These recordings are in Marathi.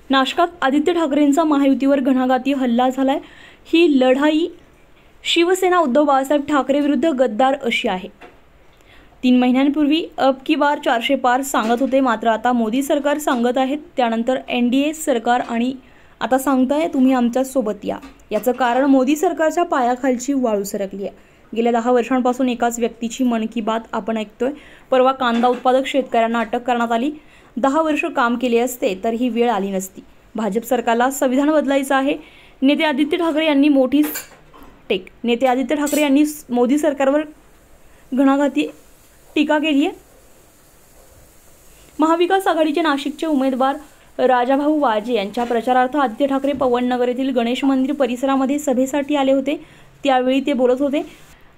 नाशकात आदित्य ठाकरेंचा महायुतीवर घणाघाती हल्ला झालाय। ही लढाई शिवसेना उद्धव बाळासाहेब ठाकरे विरुद्ध गद्दार अशी आहे। 3 महिन्यांपूर्वी अब की बार 400 पार सांगत होते, मात्र आता मोदी सरकार सांगत आहेत, त्यानंतर NDA सरकार आणि आता सांगताय तुम्ही आमच्या सोबत या। याचं कारण मोदी सरकारच्या पायाखालची वाळू सरकली आहे। गेल्या 10 वर्षांपासून एकाच व्यक्तीची मन की बात आपण ऐकतोय। परवा कांदा उत्पादक शेतकऱ्यांना अटक करण्यात आली। 10 वर्ष काम केले असते तर ही वेळ आली नसती। भाजप सरकारला संविधान बदलायचं आहे। नेते आदित्य ठाकरे यांनी मोदी सरकारवर घणाघाती टीका केली आहे। महाविकास आघाडीचे नाशिकचे उमेदवार राजाभाऊ वाजे यांच्या प्रचारार्थ आदित्य ठाकरे पवननगर येथील गणेश मंदिर परिसरामध्ये सभेसाठी आले होते। त्यावेळी ते बोलत होते।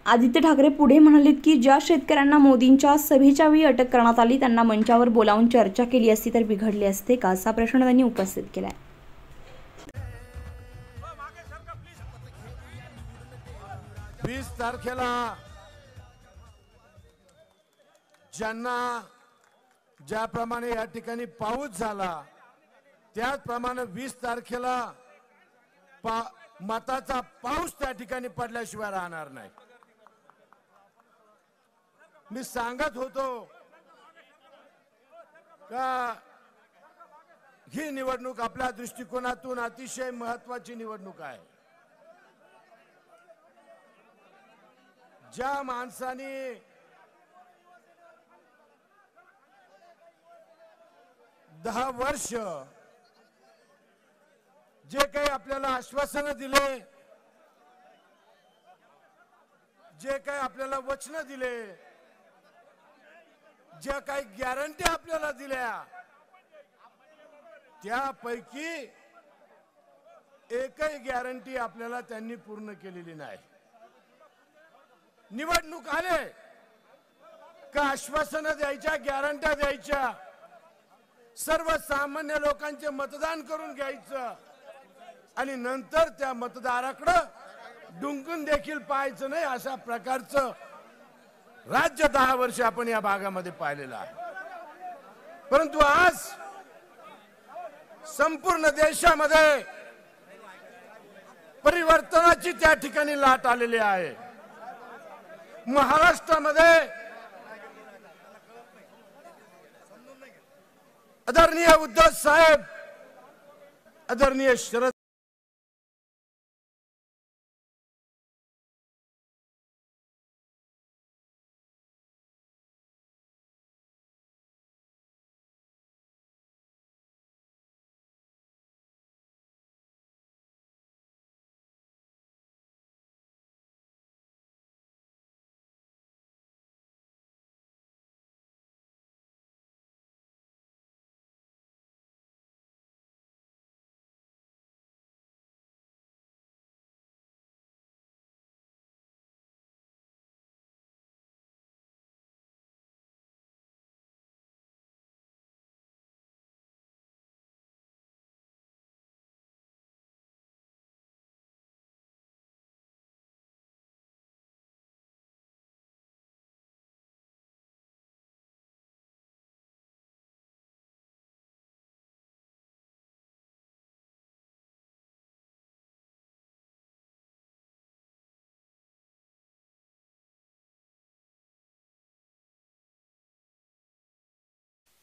आदित्य ठाकरे पुढे म्हणालेत की ज्या शेतकऱ्यांना मोदींच्या सभेच्या वेळी अटक करण्यात आली त्यांना मंचावर बोलावून चर्चा केली असती तर बिघडले असते का, असा प्रश्न त्यांनी उपस्थित केलाय। 20 तारखेला ज्यांना ज्याप्रमाणे या ठिकाणी पाऊस झाला त्याचप्रमाणे 20 तारखेला मताचा पाऊस त्या ठिकाणी पडल्याशिवाय राहणार नाही। मी सांगत होतो का ही निवडणूक आपल्या दृष्टिकोनातून अतिशय महत्त्वाची निवडणूक आहे। ज्या माणसाने दहा वर्ष जे काही आपल्याला आश्वासन दिले, जे काही आपल्याला वचन दिले, ज्या काही गॅरंटी आपल्याला दिल्या त्यापैकी एकही गॅरंटी आपल्याला त्यांनी पूर्ण केलेली नाही। निवडणूक आले का आश्वासन द्यायच्या, गॅरंट्या द्यायच्या, सर्वसामान्य लोकांचे मतदान करून घ्यायचं आणि नंतर त्या मतदाराकडे डुंकून देखील पाहायचं नाही, अशा प्रकारचं राज्य 10 वर्ष आपण या भागामध्ये पाहिलेलं आहे। परंतु आज संपूर्ण देशामध्ये परिवर्तनाची त्या ठिकाणी लाट आलेली आहे। महाराष्ट्रामध्ये आदरणीय उद्धव साहेब, आदरणीय शरद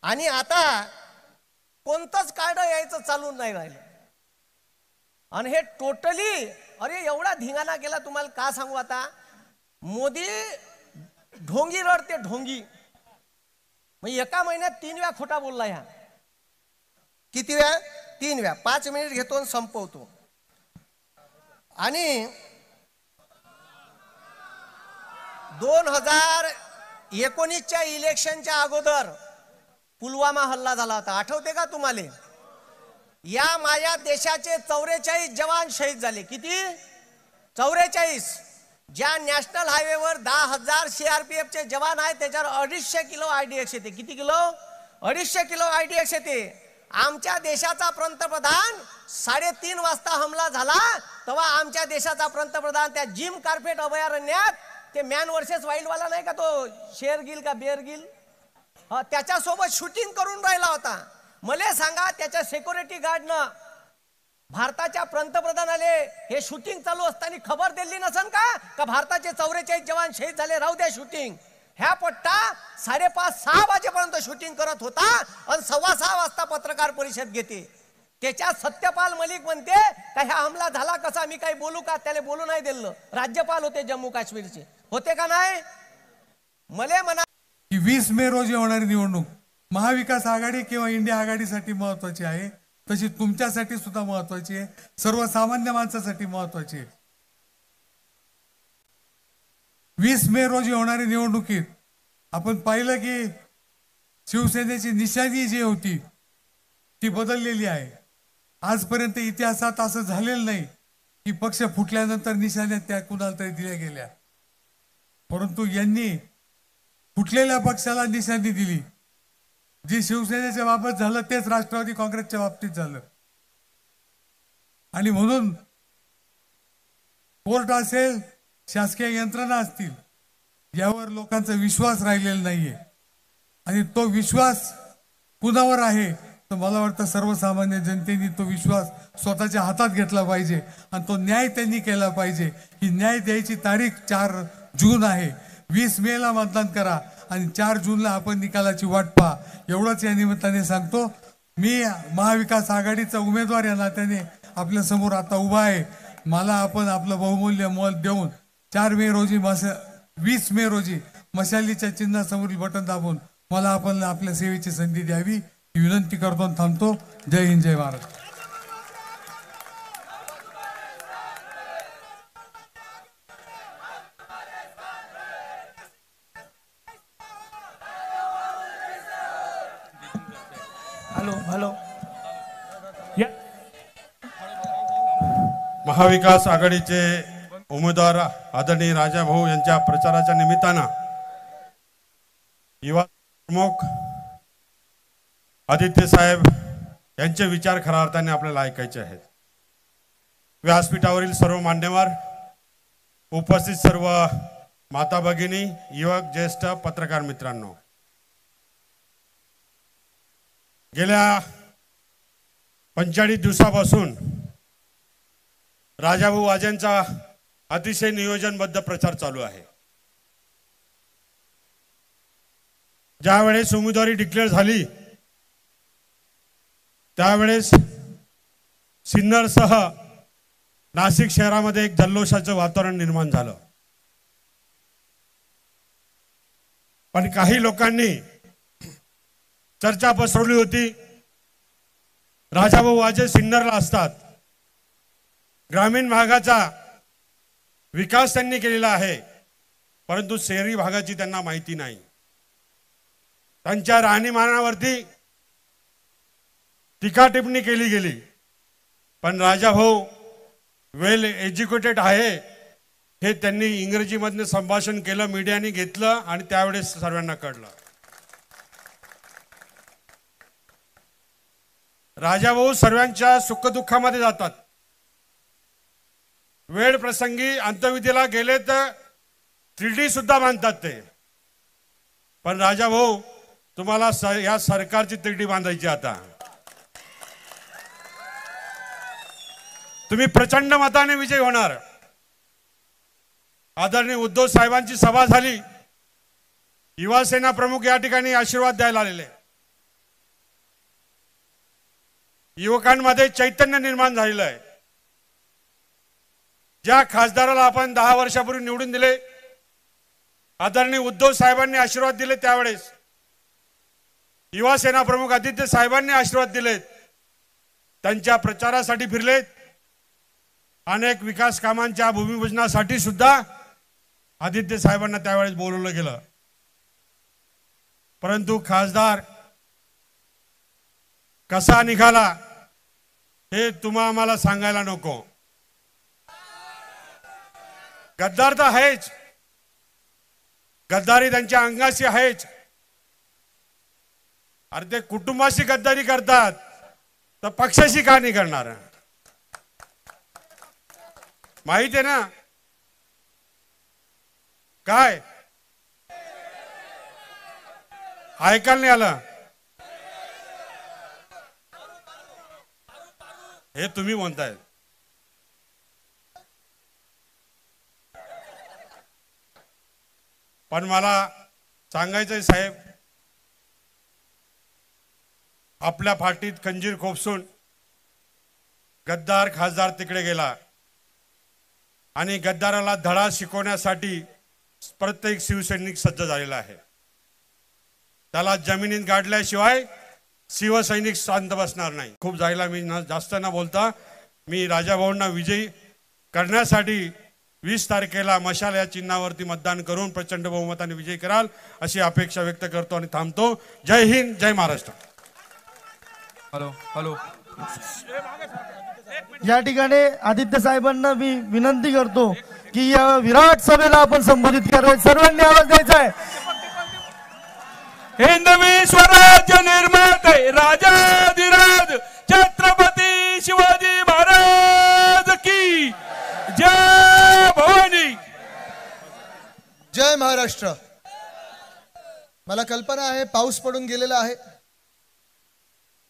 आणि आता कोणतंच कार्ड यायचं चालू नाही राहिलं। आणि हे टोटली अरे एवढा धिंगाणा केला, तुम्हाला का सांगू आता। मोदी ढोंगी रडते, ढोंगी म्हणजे एका महिन्यात 3 वेळा खोटा बोलला। ह्या किती वेळा? 3 वेळा। 5 मिनिट घेतो आणि संपवतो। आणि 2019च्या इलेक्शनच्या अगोदर पुलवामा हल्ला झाला होता, आठवते का तुम्हाला? या माझ्या देशाचे 44 जवान शहीद झाले। किती? 44। ज्या नॅशनल हायवेवर 10,000 CRPFचे जवान आहेत त्याच्यावर 250 किलो IDX येते। किती किलो? 250 किलो IDX येते। आमच्या देशाचा पंतप्रधान 3:30 वाजता हमला झाला तेव्हा आमच्या देशाचा पंतप्रधान त्या जिम कार्पेट अभयारण्यात ते मॅन वर्सेस वाईल्ड वाला नाही का, तो शेर गिल का बेर गिल, त्याच्यासोबत शूटिंग करून राहिला होता। मला सांगा त्याच्या सिक्युरिटी गार्डनं भारताच्या पंतप्रधानाले हे शूटिंग चालू असताना खबर दिली नसन का भारताचे 44 जवान शहीद झाले, राहू द्या शूटिंग. ह्या पट्टा 5:30-6 वाजेपर्यंत शूटिंग करत होता आणि 6:15 वाजता पत्रकार परिषद घेते. त्याच्यात सत्यपाल मलिक म्हणते का ह्या हमला झाला कसा, मी काही बोलू का, त्याला बोलू नाही दिलं. राज्यपाल होते जम्मू काश्मीरचे, होते का नाही. मला म्हणा की 20 मे रोजी होणारी निवडणूक महाविकास आघाडी किंवा इंडिया आघाडीसाठी महत्वाची आहे, तशी तुमच्यासाठी सुद्धा महत्वाची आहे, सर्वसामान्य माणसासाठी महत्वाची आहे. 20 मे रोजी होणारी निवडणुकीत आपण पाहिलं की शिवसेनेची निशाणी जी होती ती बदललेली आहे. आजपर्यंत इतिहासात असं झालेलं नाही की पक्ष फुटल्यानंतर निशाण्या त्या कुणाला तरी दिल्या गेल्या, परंतु यांनी फुटलेल्या पक्षाला निशाणी दिली. जे शिवसेनेच्या बाबत झालं तेच राष्ट्रवादी काँग्रेसच्या बाबतीत झालं. आणि म्हणून कोर्ट असेल, शासकीय यंत्रणा असतील, यावर लोकांचा विश्वास राहिलेला नाहीये. आणि तो विश्वास कुणावर आहे तर मला वाटतं सर्वसामान्य जनतेने तो विश्वास स्वतःच्या हातात घेतला पाहिजे आणि तो न्याय त्यांनी केला पाहिजे. ही न्याय द्यायची तारीख 4 जून आहे. 20 मेला मतदान करा आणि 4 जूनला आपण निकालाची वाट पहा, एवढंच या निमित्ताने सांगतो. मी महाविकास आघाडीचा उमेदवार या नात्याने आपल्या समोर आता उभा आहे. मला आपण आपलं बहुमूल्य मत देऊन 4 मे रोजी 20 मे रोजी मशालीच्या चिन्हासमोरील बटन दाबून मला आपण आपल्या सेवेची संधी द्यावी ही विनंती करतो आणि थांबतो. जय हिंद, जय महाराष्ट्र. हॅलो महाविकास आघाडीचे उमेदवार आदरणीय राजाभाऊ यांच्या प्रचाराच्या निमित्तानं युवा प्रमुख आदित्य साहेब यांचे विचार खऱ्या अर्थाने आपल्याला ऐकायचे आहेत. व्यासपीठावरील सर्व मान्यवर, उपस्थित सर्व माता भगिनी, युवक, ज्येष्ठ पत्रकार मित्रांनो, गेल्या 45 दिवसापासून राजाभाऊ वाजेंचा अतिशय नियोजनबद्ध प्रचार चालू आहे. ज्यावेळेस उमेदवारी डिक्लेअर झाली त्यावेळेस सिन्नरसह नाशिक शहरामध्ये एक जल्लोषाचं वातावरण निर्माण झालं. पण काही लोकांनी चर्चा पसरवली होती, राजाभाऊ वाजे सिन्नरला असतात, ग्रामीण भागाचा विकास त्यांनी केलेला आहे, परंतु शहरी भागाची त्यांना माहिती नाही. त्यांच्या राहणीमानावरती टीका टिप्पणी केली गेली. पण राजाभाऊ वेल एज्युकेटेड आहे हे त्यांनी इंग्रजीमधनं संभाषण केलं, मीडियाने घेतलं आणि त्यावेळेस सर्वांना कळलं. राजाभाऊ सर्वांच्या सुखदुःखामध्ये जातात. वेळ प्रसंगी अंत्यविधीला गेले तर 3D सुद्धा बांधतात ते. पण राजाभाऊ तुम्हाला या सरकारची 3D बांधायची. आता तुम्ही प्रचंड मताने विजय होणार. आदरणीय उद्धव साहेबांची सभा झाली, युवा सेना प्रमुख या ठिकाणी आशीर्वाद द्यायला आलेले. युवकांमध्ये चैतन्य निर्माण झालेलं आहे. ज्या खासदाराला आपण 10 वर्षापूर्वी निवडून दिले, आदरणीय उद्धव साहेबांनी आशीर्वाद दिले, त्यावेळेस युवा सेना प्रमुख आदित्य साहेबांनी आशीर्वाद दिलेत. त्यांच्या प्रचारासाठी फिरलेत. अनेक विकास कामांच्या भूमिपूजनासाठी सुद्धा आदित्य साहेबांना त्यावेळेस बोलवलं गेलं. परंतु खासदार कसा निघाला हे तुम्हा आम्हाला सांगायला नको. गद्दार तर आहेच, गद्दारी त्यांच्या अंगाशी आहेच. अरे ते कुटुंबाशी गद्दारी करतात तर पक्षाशी का नाही करणार? माहिती आहे ना काय? ऐकायला नाही आलं? हे तुम्ही म्हणताय. पण मला सांगायचंय साहेब, आपल्या फाटीत खंजीर खोपसून गद्दार खासदार तिकडे गेला आणि गद्दाराला धडा शिकवण्यासाठी प्रत्येक शिवसैनिक सज्ज झालेला आहे. त्याला जमिनीत गाडल्याशिवाय शिवसैनिक शांत बसणार नाही. खूप जायला मी जास्त न बोलता मी राजाभाऊंना विजयी करण्यासाठी 20 तारखेला मशाल या चिन्हावरती मतदान करून प्रचंड बहुमताने विजयी कराल अशी अपेक्षा व्यक्त करतो आणि थांबतो. जय हिंद, जय महाराष्ट्र. Hello hello. या ठिकाणी आदित्य साहेबांना मी विनंती करतो की या विराट सभेला आपण संबोधित करायचं, सर्वांनी आवाज द्यायचा आहे. हिंदवी स्वराज्य निर्माते राजाधिराज छत्रपती शिवाजी महाराज की जय. भवानी. जय महाराष्ट्र. मला कल्पना आहे पाऊस पडून गेलेला आहे,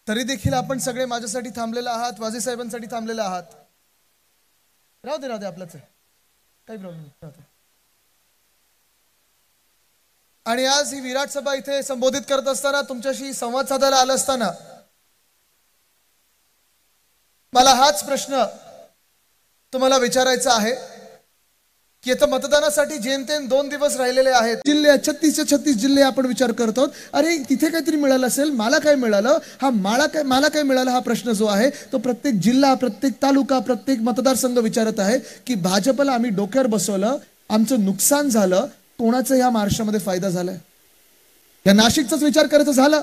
तरी देखील आपण सगळे माझ्यासाठी थांबलेले आहात, वाजे साहेबांसाठी थांबलेले आहात. राहू दे आपलंच आहे, काही प्रॉब्लेम नाही. आणि आज ही विराट सभा इथे संबोधित करत असताना, तुमच्याशी संवाद साधायला आलं असताना मला हाच प्रश्न तुम्हाला विचारायचा आहे की आता मतदानासाठी जेमतेम 2 दिवस राहिलेले आहेत. जिल्हे 36 जिल्हे आपण विचार करतो. अरे तिथे काहीतरी मिळालं असेल, मला काय मिळालं, मला काय मिळालं, हा प्रश्न जो आहे तो प्रत्येक जिल्हा, प्रत्येक तालुका, प्रत्येक मतदारसंघ विचारत आहे की भाजपला आम्ही डोक्यावर बसवलं, आमचं नुकसान झालं, कोणाचा ह्या महाराष्ट्रामध्ये फायदा झालाय. या नाशिकचाच विचार करायचा झाला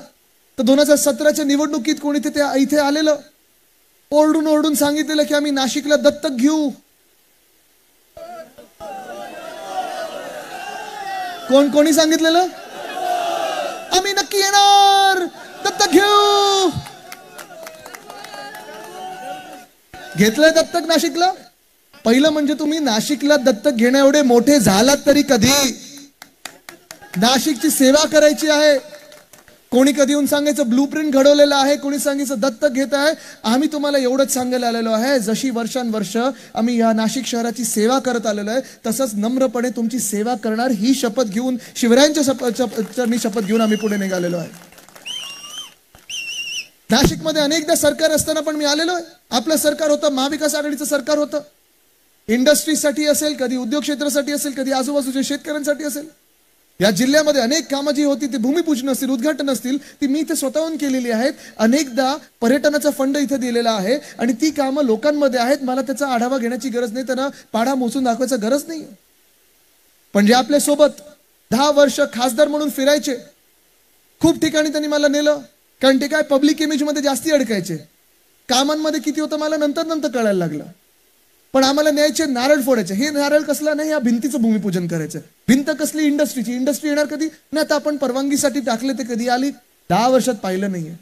तर 2017च्या निवडणुकीत कोणी इथे आलेलं, ओरडून सांगितलेलं की आम्ही नाशिकला दत्तक घेऊ. कोणी सांगितलेलं? आम्ही नक्की येणार, दत्तक घेऊ. घेतलंय दत्तक नाशिकला? पहिलं म्हणजे तुम्ही नाशिकला दत्तक घेण्या एवढे मोठे झालात तरी कधी? नाशिकची सेवा करायची आहे. कोणी कधी येऊन सांगायचं ब्लूप्रिंट घडवलेलं आहे, कोणी सांगायचं दत्तक घेत आहे. आम्ही तुम्हाला एवढंच सांगायला आलेलो आहे, जशी वर्षानुवर्ष आम्ही या नाशिक शहराची सेवा करत आलेलो आहे, तसंच नम्रपणे तुमची सेवा करणार ही शपथ घेऊन, शिवरायांच्या शपथ घेऊन आम्ही पुढे निघालेलो आहे. नाशिकमध्ये अनेकदा सरकार असताना पण मी आलेलो आहे. आपलं सरकार होतं, महाविकास आघाडीचं सरकार होतं. इंडस्ट्रीसाठी असेल, कधी उद्योग क्षेत्रासाठी असेल, कधी आजूबाजूच्या शेतकऱ्यांसाठी असेल. या जिल्ह्यामध्ये अनेक कामं जी होती ती भूमिपूजन असतील, उद्घाटन असतील, ती मी इथे स्वतःहून केलेली आहेत. अनेकदा पर्यटनाचा फंड इथे दिलेला आहे आणि ती कामं लोकांमध्ये आहेत. मला त्याचा आढावा घेण्याची गरज नाही, त्यांना पाढा मोजून दाखवायची गरज नाही. पण जे आपल्या सोबत 10 वर्ष खासदार म्हणून फिरायचे, खूप ठिकाणी त्यांनी मला नेलं, कारण ते काय पब्लिक इमेज मध्ये जास्ती अडकायचे. कामांमध्ये किती होतं मला नंतर कळायला लागलं. पण आम्हाला न्यायचे, नारळ फोडायचे. हे नारळ कसला नाही, या भिंतीचं भूमिपूजन करायचं. भिंत कसली? इंडस्ट्रीची. इंडस्ट्री येणार कधी? नाही, आता आपण परवानगीसाठी टाकले ते कधी आली? 10 वर्षात पाहिलं नाहीये.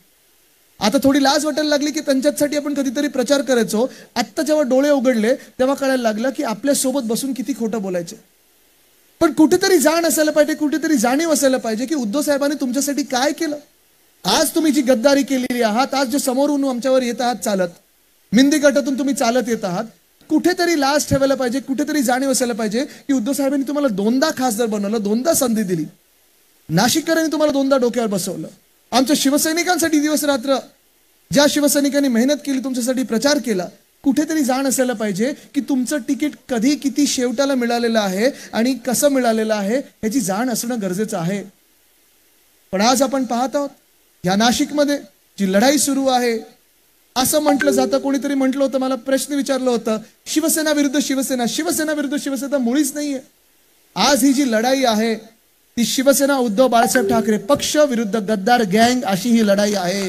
आता थोडी लाज वाटायला लागली की त्यांच्यासाठी आपण कधीतरी प्रचार करायचो. आत्ता जेव्हा डोळे उघडले तेव्हा कळायला लागलं की आपल्या सोबत बसून किती खोटं बोलायचे. पण कुठेतरी जाण असायला पाहिजे, कुठेतरी जाणीव असायला पाहिजे की उद्धव साहेबांनी तुमच्यासाठी काय केलं. आज तुम्ही जी गद्दारी केलेली आहात, आज जे समोरून आमच्यावर येत आहात चालत, मिंदी गटातून तुम्ही चालत येत आहात, कुठेतरी लाज ठेवायला पाहिजे, कुठेतरी जाणीव असायला पाहिजे की उद्धव साहेबांनी तुम्हाला 2दा खासदार बनवलं, 2दा संधी दिली. नाशिककरांनी तुम्हाला 2दा डोक्यावर बसवलं. आमच्या शिवसैनिकांसाठी दिवस रात्र ज्या शिवसैनिकांनी मेहनत केली, तुमच्यासाठी प्रचार केला, कुठेतरी जाण असायला पाहिजे की तुमचं तिकीट कधी किती शेवटाला मिळालेलं आहे आणि कसं मिळालेलं आहे याची जाण असणं गरजेचं आहे. पण आज आपण पाहत आहोत या नाशिकमध्ये जी लढाई सुरू आहे, असं म्हटलं जातं, कोणीतरी म्हटलं होतं, मला प्रश्न विचारलं होतं, शिवसेना विरुद्ध शिवसेना, शिवसेना विरुद्ध शिवसेना मुळीच नाहीये. आज ही जी लढाई आहे ती शिवसेना उद्धव बाळासाहेब ठाकरे पक्ष विरुद्ध गद्दार गँग अशी ही लढाई आहे.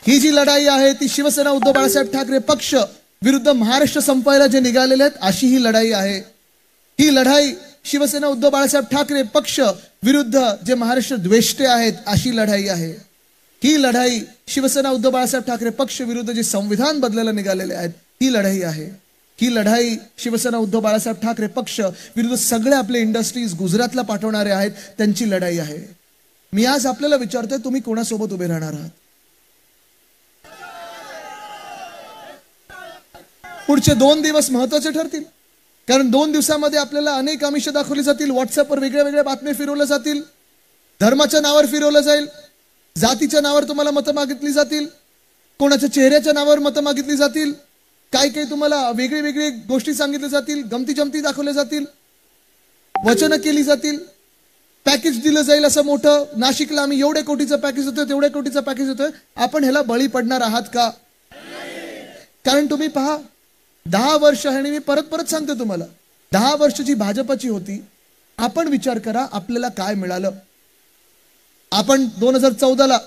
ही जी लढाई आहे ती शिवसेना उद्धव बाळासाहेब ठाकरे पक्ष विरुद्ध महाराष्ट्र संपवायला जे निघालेले आहेत अशी ही लढाई आहे. ही लढाई शिवसेना उद्धव बाळासाहेब ठाकरे पक्ष विरुद्ध जे महाराष्ट्र द्वेष्टे आहेत अशी लढाई आहे. ही लढाई शिवसेना उद्धव बाळासाहेब ठाकरे पक्ष विरुद्ध जे संविधान बदलायला निघालेले आहेत ही लढाई आहे. ही लढाई शिवसेना उद्धव बाळासाहेब ठाकरे पक्ष विरुद्ध सगळे आपले इंडस्ट्रीज गुजरातला पाठवणारे आहेत त्यांची लढाई आहे. मी आज आपल्याला विचारतोय, तुम्ही कोणासोबत उभे राहणार आहात? पुढचे 2 दिवस महत्वाचे ठरतील, कारण 2 दिवसामध्ये आपल्याला अनेक आमिष दाखवली जातील. व्हॉट्सअपवर वेगळ्या वेगळ्या बातम्या फिरवल्या जातील, धर्माच्या नावावर फिरवलं जाईल, जातीच्या नावावर तुम्हाला मतं मागितली जातील, कोणाच्या चेहऱ्याच्या नावावर मतं मागितली जातील, काही काही तुम्हाला वेगळी वेगळी गोष्टी सांगितल्या जातील, गमती जमती दाखवल्या जातील, वचनं केली जातील, पॅकेज दिलं जाईल असं मोठं. नाशिकला आम्ही एवढ्या कोटीचं पॅकेज होतोय, तेवढ्या कोटीचं पॅकेज होतोय. आपण ह्याला बळी पडणार आहात का? कारण तुम्ही पहा, 10 वर्ष आहे, आणि मी परत परत सांगतो तुम्हाला, 10 वर्षाची भाजपची होती. आपण विचार करा आपल्याला काय मिळालं. आपण 2014ला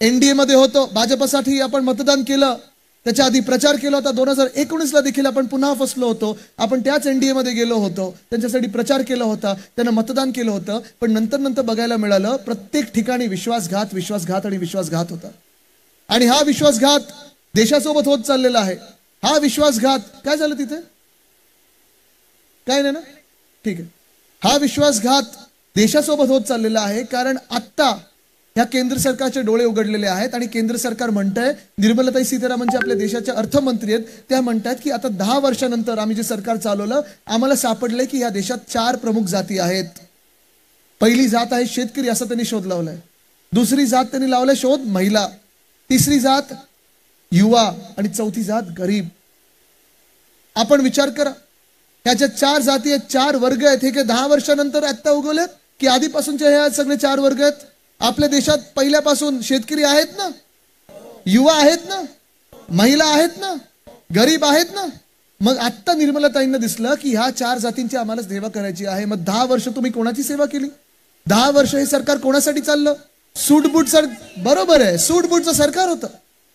एनडीए मध्ये होतो, भाजपसाठी आपण मतदान केलं, त्याच्या आधी प्रचार केला होता. 2019ला देखील आपण पुन्हा फसलो होतो. आपण त्याच एनडीए मध्ये गेलो होतो, त्यांच्यासाठी प्रचार केला होता, त्यांना मतदान केलं होतं. पण नंतर नंतर बघायला मिळालं प्रत्येक ठिकाणी विश्वासघात विश्वासघात आणि विश्वासघात होता. आणि हा विश्वासघात देशासोबत होत चाललेला आहे. हा विश्वासघात काय झालं तिथे? काय नाही ना? ठीक आहे. हा विश्वासघात देशासोबत होत चाललेला आहे, कारण आत्ता ह्या केंद्र सरकारचे डोळे उघडलेले आहेत आणि केंद्र सरकार म्हणतंय, निर्मलाताई सीतारामन जे आपल्या देशाच्या अर्थमंत्री आहेत त्या म्हणतात की आता 10 वर्षानंतर आम्ही जे सरकार चालवलं, आम्हाला सापडलंय की ह्या देशात 4 प्रमुख जाती आहेत. पहिली जात आहे शेतकरी, असं त्यांनी शोध लावलाय. दुसरी जात त्यांनी लावलाय शोध महिला, तिसरी जात युवा आणि चौथी जात गरीब. आपण विचार करा, ह्याच्या 4 जाती आहेत, 4 वर्ग आहेत. हे काय 10 वर्षानंतर आता उगवलेत की आधीपासूनचे हे सगळे 4 वर्ग आहेत? आपल्या देशात पहिल्यापासून शेतकरी आहेत ना, युवा आहेत ना, महिला आहेत ना, गरीब आहेत ना. मग आत्ता निर्मलाताईंना दिसलं की ह्या 4 जातींची आम्हाला सेवा करायची आहे. मग 10 वर्ष तुम्ही कोणाची सेवा केली? 10 वर्ष हे सरकार कोणासाठी चाललं? सूटबूट सर, बरोबर आहे, सूटबूटचं सरकार होतं.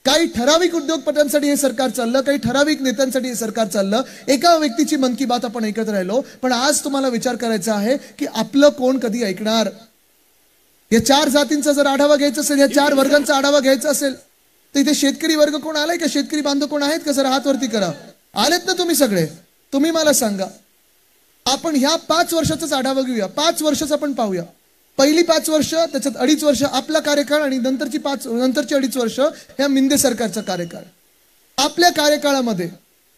काही ठराविक उद्योगपत्यांसाठी हे सरकार चाललं, काही ठराविक नेत्यांसाठी हे सरकार चाललं. एका व्यक्तीची मन की बात आपण ऐकत राहिलो. पण आज तुम्हाला विचार करायचा आहे की आपलं कोण कधी ऐकणार? या 4 जातींचा जर आढावा घ्यायचा असेल, या 4 वर्गांचा आढावा घ्यायचा असेल, तर इथे शेतकरी वर्ग कोण आलाय का? शेतकरी बांधव कोण आहेत का? जरा हात वरती करा. आलेत ना तुम्ही सगळे? तुम्ही मला सांगा. आपण ह्या 5 वर्षाचाच आढावा घेऊया. 5 वर्षाचा आपण पाहूया. पहिली 5 वर्ष, त्याच्यात 2.5 वर्ष आपला कार्यकाळ आणि नंतरची 2.5 वर्ष ह्या मिंदे सरकारचा कार्यकाळ. आपल्या कार्यकाळामध्ये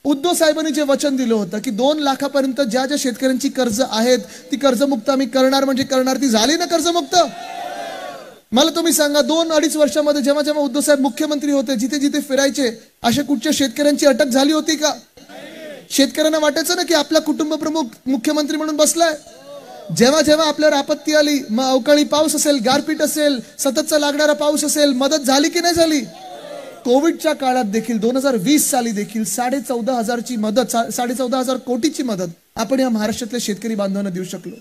उद्धव साहेबांनी जे वचन दिलं होतं की 2 लाखापर्यंत ज्या ज्या शेतकऱ्यांची कर्ज आहेत ती कर्जमुक्त आम्ही करणार, म्हणजे करणार. ती झाली ना कर्जमुक्त? मला तुम्ही सांगा, 2-2.5 वर्षामध्ये जेव्हा जेव्हा उद्धव साहेब मुख्यमंत्री होते, जिथे जिथे फिरायचे, अशा कुठच्या शेतकऱ्यांची अटक झाली होती का? शेतकऱ्यांना वाटायचं ना की आपला कुटुंब प्रमुख मुख्यमंत्री म्हणून बसलाय. जेव्हा जेव्हा आपल्यावर आपत्ती आली, मग अवकाळी पाऊस असेल, गारपीट असेल, सततचा लागणारा पाऊस असेल, मदत झाली की नाही झाली? कोविडच्या काळात देखील 2020 साली देखील 14,500ची मदत, 14,500 कोटीची मदत आपण या महाराष्ट्रातल्या शेतकरी बांधवांना देऊ शकलो.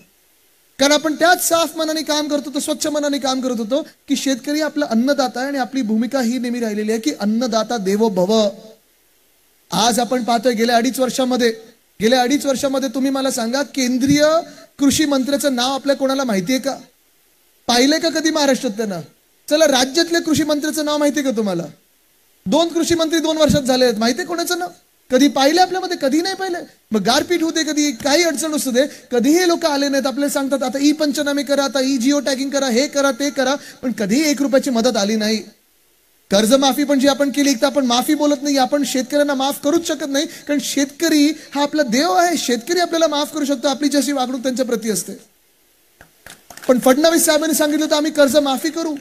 कारण आपण त्याच साफ मनाने काम करत होतो, स्वच्छ मनाने काम करत होतो की शेतकरी आपला अन्नदाता आहे आणि आपली भूमिका ही नेहमी राहिलेली आहे की अन्नदाता देवो भव. आज आपण पाहतोय गेल्या 2.5 वर्षामध्ये तुम्ही मला सांगा, केंद्रीय कृषी मंत्र्याचं नाव आपल्या कोणाला माहितीये का? पाहिलंय का कधी महाराष्ट्रात त्यांना? चला, राज्यातल्या कृषी मंत्र्याचं नाव माहितीये का तुम्हाला? 2 कृषी मंत्री 2 वर्षात झाले आहेत. माहितीये कोणाचं नाव? कधी पाहिलं आपल्यामध्ये? कधी नाही पाहिलं. मग गारपीट होते, कधी काही अडचण असू दे, कधीही लोक आले नाहीत. आपल्याला सांगतात आता ई पंचनामे करा, आता ई जिओ टॅगिंग करा, हे करा ते करा, पण कधीही 1 रुपयाची मदत आली नाही. कर्जमाफी पण जी आपण केली, तर आपण माफी बोलत नाही, आपण शेतकऱ्यांना माफ करूच शकत नाही, कारण शेतकरी हा आपला देव आहे. शेतकरी आपल्याला माफ करू शकतो, आपली जशी वागणूक त्यांच्या प्रती असते. पण फडणवीस साहेबांनी सांगितलं होतं आम्ही कर्जमाफी करू.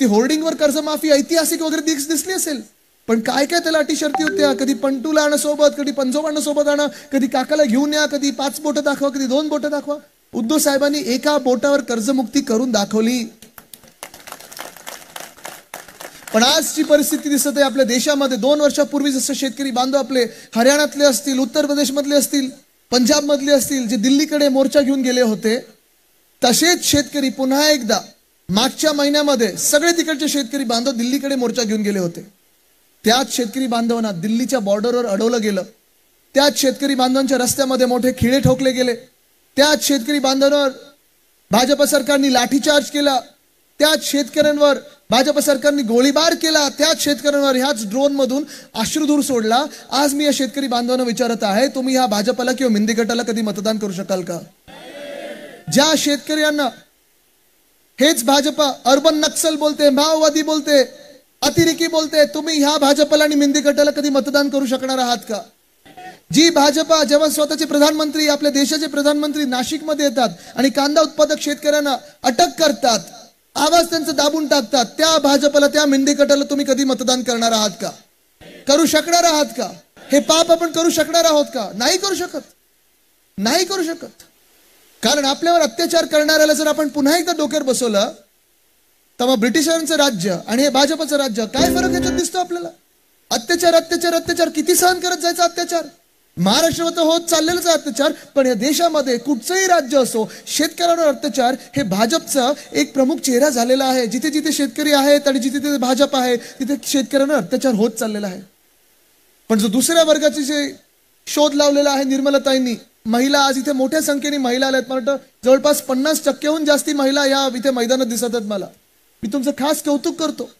ती होर्डिंगवर कर्जमाफी ऐतिहासिक वगैरे दिसली असेल, पण काय काय त्याला अटी शर्ती होत्या. कधी पंटूला आणा सोबत, कधी पंजोबांना सोबत आणा, कधी काकाला घेऊन या, कधी 5 बोटं दाखवा, कधी 2 बोटं दाखवा. उद्धव साहेबांनी एका बोटावर कर्जमुक्ती करून दाखवली. पण आजची परिस्थिती दिसत आहे आपल्या देशामध्ये. 2 वर्षापूर्वी जसं शेतकरी बांधव आपले हरियाणातले असतील, उत्तर प्रदेश मधले असतील, पंजाब मधले असतील, जे दिल्लीकडे मोर्चा घेऊन गेले होते, तसेच शेतकरी पुन्हा एकदा मागच्या महिन्यामध्ये सगळे तिकडचे शेतकरी बांधव दिल्लीकडे मोर्चा घेऊन गेले होते. त्याच शेतकरी बांधवांना दिल्लीच्या बॉर्डरवर अडवलं गेलं. त्याच शेतकरी बांधवांच्या रस्त्यामध्ये मोठे खिळे ठोकले गेले. त्याच शेतकरी बांधवांवर भाजप सरकारने लाठीचार्ज केला. त्याच शेतकऱ्यांवर भाजप सरकारने गोळीबार केला. त्याच शेतकऱ्यांवर ह्याच ड्रोन मधून अश्रुधूर सोडला. आज मी या शेतकरी बांधवांना विचारत आहे, तुम्ही ह्या भाजपला किंवा मिंदे गटाला कधी मतदान करू शकाल का? ज्या शेतकऱ्यांना हेच भाजप अर्बन नक्सल बोलते, माओवादी बोलते, अतिरेकी बोलते, तुम्ही ह्या भाजपला आणि मिंदे गटाला कधी मतदान करू शकणार आहात का? जी भाजपा जेव्हा स्वतःचे प्रधानमंत्री आपल्या देशाचे प्रधानमंत्री नाशिकमध्ये येतात आणि कांदा उत्पादक शेतकऱ्यांना अटक करतात, आवाज त्यांचा दाबून टाकतात, त्या भाजपला, त्या मेंढीकटाला तुम्ही कधी मतदान करणार आहात का? करू शकणार आहात का? हे पाप आपण करू शकणार आहोत का? नाही करू शकत, नाही करू शकत. कारण आपल्यावर अत्याचार करणाऱ्याला जर आपण पुन्हा एकदा डोक्यावर बसवलं तर मग ब्रिटिशांचं राज्य आणि हे भाजपचं राज्य, काय फरक याच्यात दिसतो आपल्याला? अत्याचार अत्याचार अत्याचार किती सहन करत जायचा अत्याचार? महाराष्ट्रावर होत चाललेलाच अत्याचार, पण या देशामध्ये कुठचंही राज्य असो, शेतकऱ्यांवर अत्याचार हे भाजपचा एक प्रमुख चेहरा झालेला आहे. जिथे जिथे शेतकरी आहेत आणि जिथे जिथे भाजप आहे तिथे शेतकऱ्यांवर अत्याचार होत चाललेला आहे. पण जो दुसऱ्या वर्गाची जे शोध लावलेला आहे निर्मलाताईंनी, महिला आज इथे मोठ्या संख्येने महिला आल्यात. मला वाटतं जवळपास 50%हून जास्ती महिला या इथे मैदानात दिसत आहेत. मला मी तुमचं खास कौतुक करतो.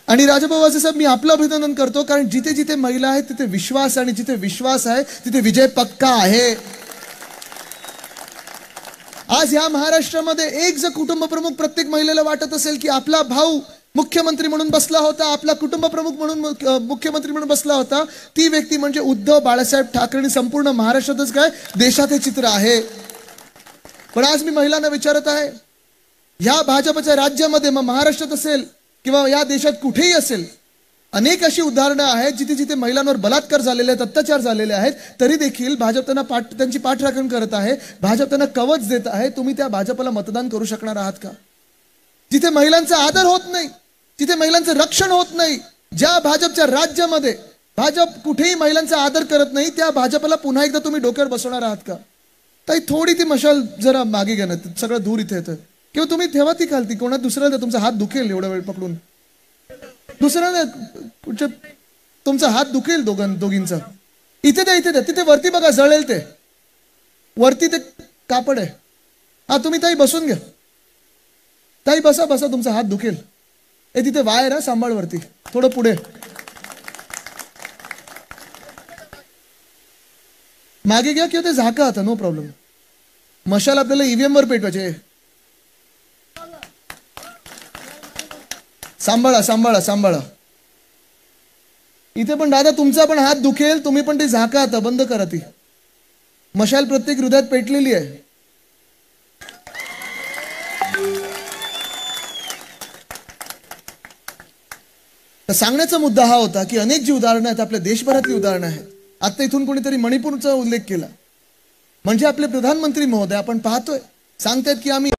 आणि राजाभाऊ साहेब, मी आपलं अभिनंदन करतो, कारण जिथे जिथे महिला आहे तिथे विश्वास, आणि जिथे विश्वास आहे तिथे विजय पक्का आहे. आज या महाराष्ट्रामध्ये एक जर कुटुंब प्रमुख प्रत्येक महिलेला वाटत असेल की आपला भाऊ मुख्यमंत्री म्हणून बसला होता, आपला कुटुंब प्रमुख म्हणून मुख्यमंत्री म्हणून बसला होता, ती व्यक्ती म्हणजे उद्धव बाळासाहेब ठाकरे. आणि संपूर्ण महाराष्ट्रातच काय देशात हे चित्र आहे. पण आज मी महिलांना विचारत आहे, ह्या भाजपच्या राज्यामध्ये, मग महाराष्ट्रात असेल किंवा या देशात कुठेही असेल, अनेक अशी उदाहरणं आहेत जिथे जिथे महिलांवर बलात्कार झालेले आहेत, अत्याचार झालेले आहेत, तरी देखील भाजप त्यांना त्यांची पाठराखण करत आहे, भाजप त्यांना कवच देत आहे. तुम्ही त्या भाजपला मतदान करू शकणार आहात का? जिथे महिलांचा आदर होत नाही, जिथे महिलांचं रक्षण होत नाही, ज्या भाजपच्या राज्यामध्ये भाजप कुठेही महिलांचा आदर करत नाही, त्या भाजपला पुन्हा एकदा तुम्ही डोक्यावर बसवणार आहात का? ताई, थोडी ती मशाल जरा मागे घ्या ना, सगळं दूर इथे येतं. किंवा तुम्ही ठेवा ती खालती, कोणा दुसऱ्याला तुमचा हात दुखेल एवढा वेळ पकडून. दुसऱ्याला कुठच्या तुमचा हात दुखेल दोघींचा. इथे द्या, इथे द्या, तिथे वरती बघा, जळेल ते वरती, ते कापड आहे. हा, तुम्ही ताई बसून घ्या. ताई बसा बसा, तुमचा हात दुखेल. ए, तिथे वायर आहे, सांभाळ वरती, थोडं पुढे. मागे घ्या किंवा ते झाका आता, नो प्रॉब्लेम. मशाल आपल्याला ईव्हीएम वर पेटवायचे. सांभाळा सांभाळा सांभाळा. इथे पण दादा तुमचा पण हात दुखेल, तुम्ही पण ते झाका आता, बंद करा. ती मशाल प्रत्येक हृदयात पेटलेली आहे. तर सांगण्याचा मुद्दा हा होता की अनेक जी उदाहरणं आहेत, आपल्या देशभरातली उदाहरणं आहेत. आता इथून कोणीतरी मणिपूरचा उल्लेख केला, म्हणजे आपले प्रधानमंत्री महोदय आपण पाहतोय सांगतायत की आम्ही